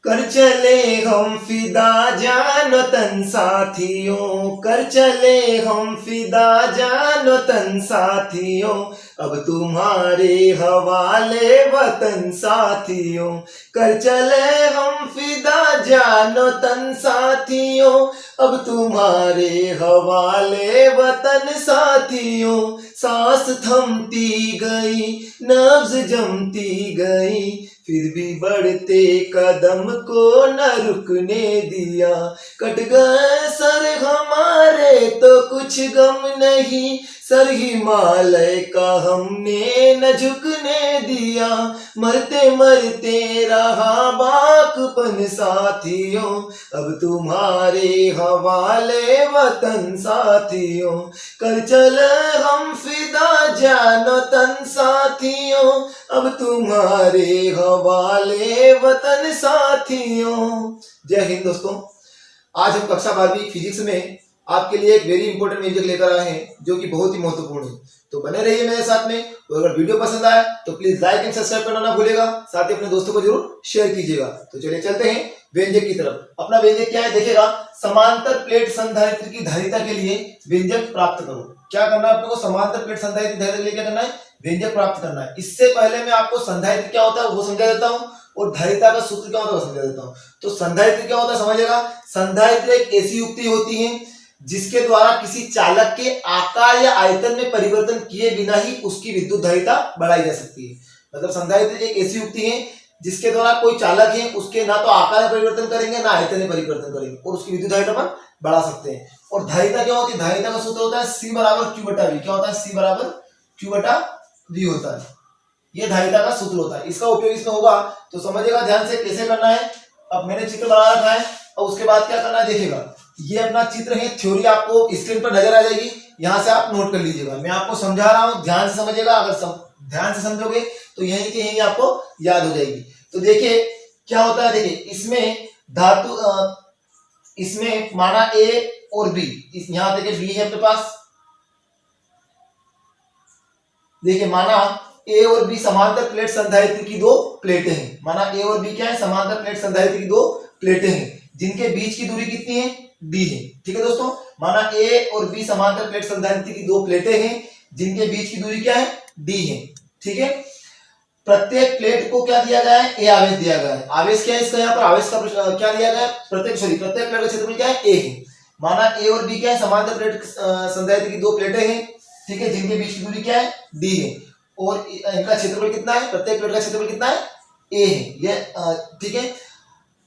कर चले हम फिदा जानो तन साथियों, कर चले हम फिदा जानो तन साथियों, अब तुम्हारे हवाले वतन साथियों। कर चले हम फिदा जानो तन साथियों, अब तुम्हारे हवाले वतन साथियों। सांस थमती गई, नब्ज जमती गई, फिर भी बढ़ते कदम को न रुकने दिया। कट गए सर हमारे तो कुछ गम नहीं, सर हिमालय का हमने न झुकने दिया। मरते मरते रहा बाकपन साथियों, अब तुम्हारे हवाले वतन साथियों। कर चले हम फिदा जानो तन साथियों, अब तुम्हारे हवाले वतन साथियों। जय हिंद दोस्तों। आज हम कक्षा 12वीं फिजिक्स में आपके लिए एक वेरी इंपॉर्टेंट म्यूजिक लेकर आए हैं जो कि बहुत ही महत्वपूर्ण है। तो बने रहिए मेरे साथ में। तो अगर वीडियो पसंद आया तो प्लीज लाइक एंड सब्सक्राइब करना ना भूलेगा, साथ ही अपने दोस्तों को जरूर शेयर कीजिएगा। तो चलिए चलते हैं व्यंजक की तरफ। अपना व्यंजक क्या है देखिएगा, समांतर प्लेट संधारित्र की धारिता के लिए व्यंजक प्राप्त करो। क्या करना है आपको, समांतर प्लेट संधारित्र धारिता के लिए क्या करना है, व्यंजक प्राप्त करना है। इससे पहले मैं आपको संधारित्र क्या होता है वो समझा देता हूँ और धारिता का सूत्र क्या होता है वो समझा देता हूँ। तो संधारित्र क्या होता है समझिएगा। संधारित्र एक ऐसी युक्ति होती है जिसके द्वारा किसी चालक के आकार या आयतन में परिवर्तन किए बिना ही उसकी विद्युत धारिता बढ़ाई जा सकती है। मतलब संधारित्र एक ऐसी युक्ति है जिसके द्वारा कोई चालक है उसके ना तो आकार में परिवर्तन करेंगे ना आयतन में परिवर्तन करेंगे और उसकी विद्युत धारिता पर बढ़ा सकते हैं। और धारिता क्या होती है, धारिता का सूत्र होता है C बराबर Q बटा V। क्या होता है, C बराबर Q बटा V होता है। ये धारिता का सूत्र होता है। इसका उपयोग इसमें होगा तो समझिएगा ध्यान से कैसे करना है। अब मैंने चित्र बना रखा है और उसके बाद क्या करना है देखिएगा। ये अपना चित्र है, थ्योरी आपको स्क्रीन पर नजर आ जाएगी, यहां से आप नोट कर लीजिएगा। मैं आपको समझा रहा हूं, ध्यान से समझिएगा। अगर ध्यान से समझोगे तो यहीं के यहीं आपको याद हो जाएगी। तो देखिए क्या होता है, देखिए इसमें धातु इसमें माना A और B, यहां देखिए B है अपने पास। देखिए माना A और B समांतर प्लेट संधारित्र की दो प्लेटें हैं। माना A और B क्या है, समांतर प्लेट संधारित्र की दो प्लेटें हैं जिनके बीच की दूरी कितनी है, D है। ठीक है दोस्तों, माना A और B समांतर प्लेट संधारित्र की दो प्लेटें हैं जिनके बीच की दूरी क्या है, D है। ठीक है, प्रत्येक प्लेट को क्या दिया गया है, A आवेश दिया गया है। आवेश क्या है इसका, यहाँ पर आवेश का क्या दिया गया है, प्रत्येक प्लेट का क्षेत्रफल क्या है, A है। माना A और B क्या है, समांतर प्लेट संधारित्र की दो प्लेटें हैं, ठीक है, जिनके बीच की दूरी क्या है, D है। और इनका क्षेत्रफल कितना है, प्रत्येक प्लेट का क्षेत्रफल कितना है, A है। ये ठीक है,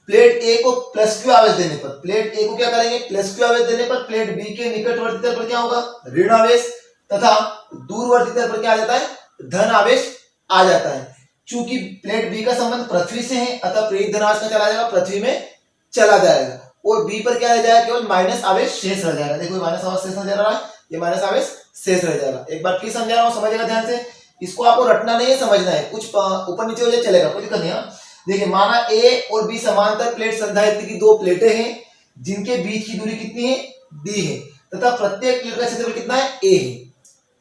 प्लेट A को प्लस Q आवेश देने पर, प्लेट A को क्या करेंगे, प्लस Q आवेश देने पर प्लेट B के निकटवर्ती तल पर क्या होगा, ऋण आवेश, तथा दूरवर्ती तल पर क्या आ जाता है, धन आवेश आ जाता है। चूंकि प्लेट B का संबंध पृथ्वी से है अतः प्रेरित धन आवेश का चला जाएगा, पृथ्वी में चला जाएगा। और B पर क्या रह जाएगा, केवल माइनस आवेश शेष रह जाएगा। देखो माइनस आवेश शेष रह रहा है, ये माइनस आवेश शेष रह जाएगा। एक बार फिर समझा रहा हूं, समझिएगा ध्यान से। इसको आपको रटना नहीं है, समझना है। कुछ ऊपर नीचे हो जाए चलेगा, कोई दिक्कत नहीं। देखिए माना A और B समांतर प्लेट संधारित्र की दो प्लेटें हैं जिनके बीच की दूरी कितनी है, D है, तथा प्रत्येक प्लेट का क्षेत्रफल कितना है, A है।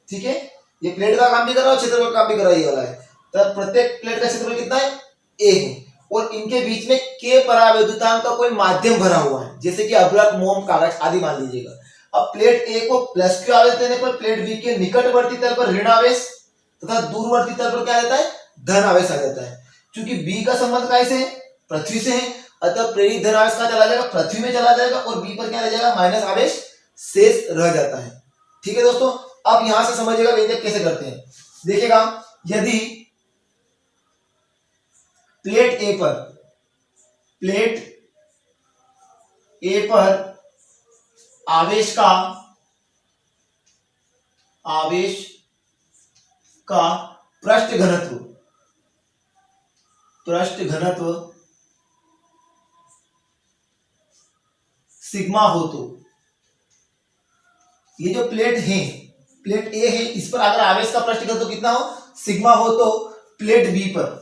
ठीक है, ये प्लेट का काम भी कर रहा है, क्षेत्रफल का काम भी कर रहा है, ये वाला है। तब प्रत्येक प्लेट का क्षेत्रफल कितना है, A है। और इनके बीच में K परावैद्युतांक का कोई माध्यम भरा हुआ है, जैसे कि अभ्रक, मोम, कागज आदि मान लीजिएगा। अब प्लेट A को प्लस Q आवेश देने पर प्लेट B के निकटवर्ती तल पर ऋण आवेश तथा दूरवर्ती तल पर क्या आ जाता है, धन आवेश आ जाता है। क्योंकि B का संबंध कैसे है, पृथ्वी से है, अतः प्रेरित धन आवेश कहां चला जाएगा, पृथ्वी में चला जाएगा। और B पर क्या रह जाएगा, माइनस आवेश शेष रह जाता है। ठीक है दोस्तों, अब यहां से समझिएगा व्यंजक कैसे करते हैं। देखिएगा, यदि प्लेट A पर आवेश का पृष्ठ घनत्व सिग्मा हो, तो ये जो प्लेट है, प्लेट A है, इस पर अगर आवेश का पृष्ठ घनत्व कितना हो, सिग्मा हो, तो प्लेट B पर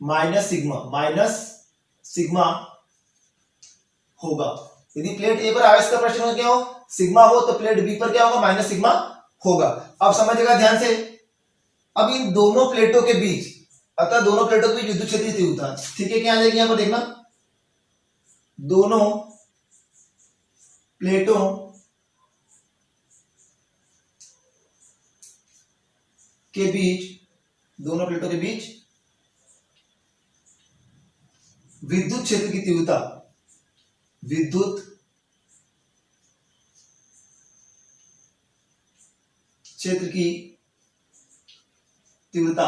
माइनस सिग्मा होगा। यदि प्लेट A पर आवेश का पृष्ठ घनत्व क्या हो, सिग्मा हो, तो प्लेट B पर क्या होगा, माइनस सिग्मा होगा। अब समझिएगा ध्यान से, अब इन दोनों प्लेटों के बीच, अतः दोनों प्लेटों के बीच विद्युत क्षेत्र की तीव्रता, ठीक है, क्या आ जाएगी यहाँ पर देखना, दोनों प्लेटों के बीच, दोनों प्लेटों के बीच विद्युत क्षेत्र की तीव्रता, विद्युत क्षेत्र की तीव्रता,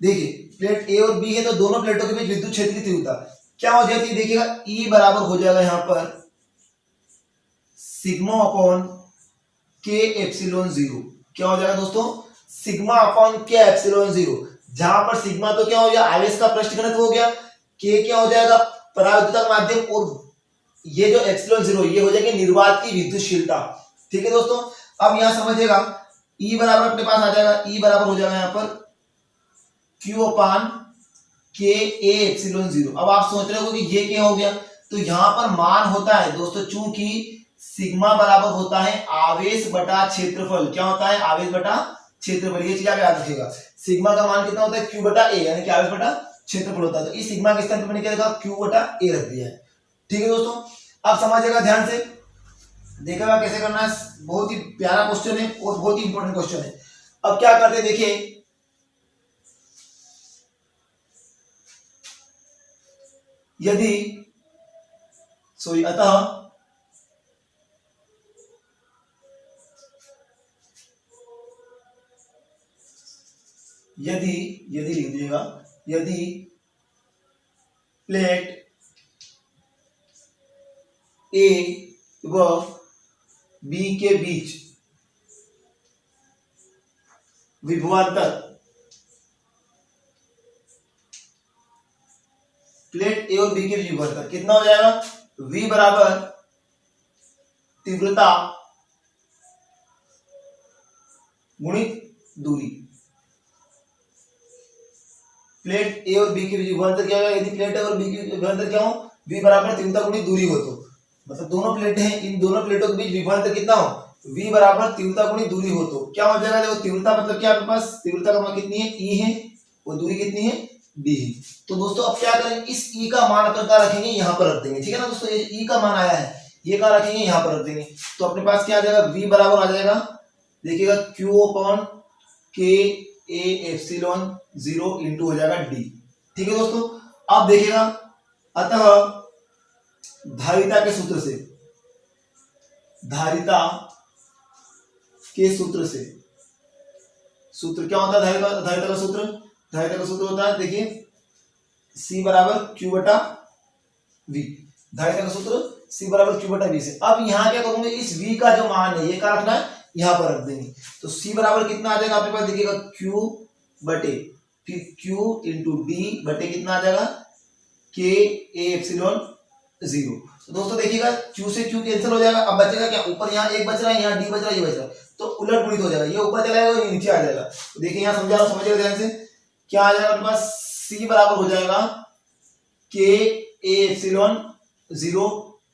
देखिए प्लेट ए और बी है तो दोनों प्लेटों के बीच विद्युत क्षेत्र की तीव्रता क्या हो जाती है, देखिएगा E बराबर हो जाएगा यहां पर सिग्मा अपॉन के एप्सिलॉन जीरो। क्या हो जाएगा दोस्तों, सिग्मा अपॉन के एप्सिलॉन जीरो, जहां पर सिग्मा तो क्या हो गया, आवेश का पृष्ठ घनत्व हो गया, के क्या हो जाएगा, पराविद्युत माध्यम, और ये जो एप्सिलॉन जीरो ये हो जाएगी निर्वात की विद्युतशीलता। ठीक है दोस्तों, अब यहां समझिएगा E बराबर अपने पास आ जाएगा, E बराबर हो जाएगा यहां पर Q अपान के ए एप्सिलॉन जीरो। अब आप सोच रहे हो कि ये क्या हो गया, तो यहां पर मान होता है दोस्तों, चूंकि सिग्मा बराबर होता है आवेश बटा क्षेत्रफल, क्या होता है, आवेश बटा क्षेत्रफल, ये चीज आप याद रखिएगा। सिग्मा का मान कितना होता है, Q बटा ए, यानी कि आवेश बटा क्षेत्रफल होता है, तो इस सिग्मा के स्थान पर मैंने क्या लिखा, Q बटा ए रख दिया है। ठीक है दोस्तों, अब समझिएगा ध्यान से, देखिएगा कैसे करना है, बहुत ही प्यारा क्वेश्चन है और बहुत ही इंपॉर्टेंट क्वेश्चन है। अब क्या करते हैं देखिए, यदि अतः यदि लिख दीजिएगा, यदि प्लेट ए व बी के बीच विभवांतर, प्लेट ए और बी के बीच विभवांतर कितना हो जाएगा, V बराबर तीव्रता गुणित दूरी। प्लेट ए और बी के बीच विभवांतर क्या होगा, यदि प्लेट ए और बी के बीच विभवांतर क्या हो, V बराबर तीव्रता गुणित दूरी हो, तो मतलब दोनों प्लेट हैं, इन दोनों प्लेटों के बीच विभवांतर कितना हो, V बराबर तीव्रता गुणित दूरी हो, तो क्या हो जाएगा, देखो तीव्रता मतलब क्या, आपके पास तीव्रता का मान कितनी है, E है, और दूरी कितनी है, D है। तो दोस्तों अब क्या करेंगे, इस E का मान अपन क्या रखेंगे, यहाँ पर रख देंगे। ठीक है ना दोस्तों, ये E का मान आया है, ये कहाँ रखेंगे, यहाँ पर रख देंगे। तो अपने पास क्या आ जाएगा, V बराबर आ जाएगा, देखिएगा Q अपॉन के ए एप्सिलॉन जीरो इंटू हो जाएगा D। ठीक है दोस्तों, अब देखिएगा, अतः धारिता के सूत्र से, धारिता के सूत्र से, सूत्र क्या होता है, धारिता का सूत्र, धारिता का सूत्र होता है, देखिए C बराबर Q बटा V, धारिता का सूत्र C बराबर Q बटा V से। अब यहाँ क्या करूंगे, इस V का जो मान है ये क्या रखना है, यहाँ पर रख देंगे। तो C बराबर कितना आ जाएगा आपके पास, देखिएगा Q बटे फिर Q इंटू D बटे कितना आ जाएगा, के ए एप्सिलॉन जीरो। तो दोस्तों देखिएगा Q से Q कैंसिल हो जाएगा, अब बचेगा क्या, ऊपर यहाँ एक बच रहा है, यहाँ D बच रहा है, ये बच रहा है, तो उलट गुणित हो जाएगा, ये ऊपर चला जाएगा, ये नीचे आ जाएगा। तो देखिए यहाँ समझा रहा हूं, समझिएगा ध्यान से, क्या आ जाएगा अपने पास, C बराबर हो जाएगा के ए एप्सिलॉन जीरो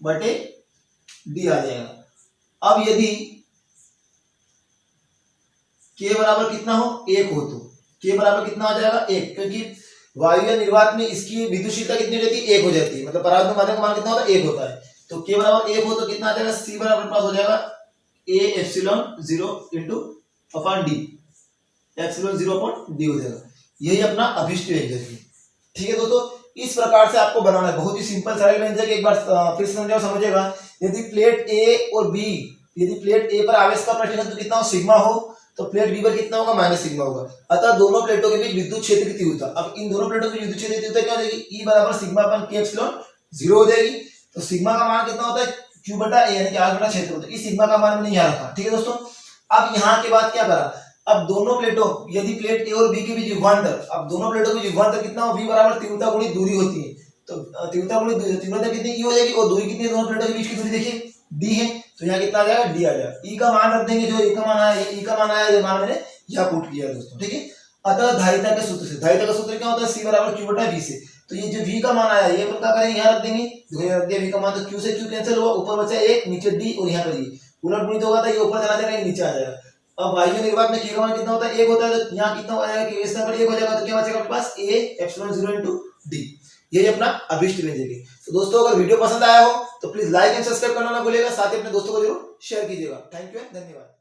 बटे D आ जाएगा। अब यदि K बराबर कितना हो, 1 हो, तो K बराबर कितना हो जाएगा, 1, क्योंकि वायु या निर्वात में इसकी विद्युतशीलता कितनी हो जाती है, 1 हो जाती है, मतलब परावर्तन माध्यम का मान कितना होता है, 1 होता है। तो K बराबर 1 हो तो कितना आ जाएगा, C बराबर पास हो जाएगा A epsilon zero into upon D, epsilon zero upon D हो जाएगा। यही अपना अभिष्ट व्यंजक है। ठीक है दोस्तों, इस प्रकार से आपको बनाना है, बहुत ही सिंपल सरल व्यंजक, एक बार फिर समझाओ, समझिएगा। यदि प्लेट ए और बी, यदि प्लेट ए पर आवेश का पृष्ठ घनत्व कितना हो, सिग्मा हो, तो प्लेट बी पर कितना होगा, माइनस सिग्मा होगा। अतः दोनों प्लेटों के बीच विद्युत क्षेत्र की तीव्रता, अब इन दोनों प्लेटों के बीच विद्युत क्षेत्र की तीव्रता क्या हो जाएगी, E बराबर सिग्मा अपन के एप्सिलॉन जीरो हो जाएगी। तो सिग्मा का मान कितना होता है, Q बटा ए, यानी कि आवेश बटा क्षेत्र होता है। इस सिग्मा का मान मैंने यहाँ रखा। ठीक है दोस्तों, अब यहाँ के बाद क्या करा, अब दोनों प्लेटों, यदि प्लेट ए और बी के बीच विभवांतर, अब दोनों प्लेटों के बीच विभवांतर कितना हो, V बराबर तीव्रता गुणित दूरी होती है, तो तीव्रता गुणित तीव्रता कितनी E हो जाएगी, और दूरी कितनी है, दोनों प्लेटों के बीच की दूरी देखिए D है, तो यहाँ कितना आ जाएगा, D आ जाएगा। E का मान रख देंगे, जो E का मान आया, E का मान आया, ये मान मैंने यहाँ पुट किया दोस्तों। ठीक है, अतः धारिता के सूत्र से, धारिता का सूत्र क्या होता है, C बराबर Q बटा V से। तो ये जो V का मान आया, ये अपन क्या करेंगे, यहाँ रख देंगे, देखो यहाँ रख दिया V का मान, तो Q से Q कैंसिल हुआ, ऊपर बचा 1, नीचे D और यहाँ पर ये, उलट पुलट होगा तो ये ऊपर चला जाएगा, ये नीचे आ जाएगा। अब वाई के बाद में k का मान कितना होता है, 1 होता है, तो यहाँ कितना हो जाएगा, k इसका 1 हो जाएगा, तो क्या बचेगा अपने पास a एप्सिलॉन 0 इनटू d। यही अपना अभिष्ट रेंज है। तो दोस्तों अगर वीडियो पसंद आया हो तो प्लीज लाइक एंड सब्सक्राइब करना ना भूलिएगा, साथ ही अपने दोस्तों को जरूर शेयर कीजिएगा। थैंक यू, धन्यवाद।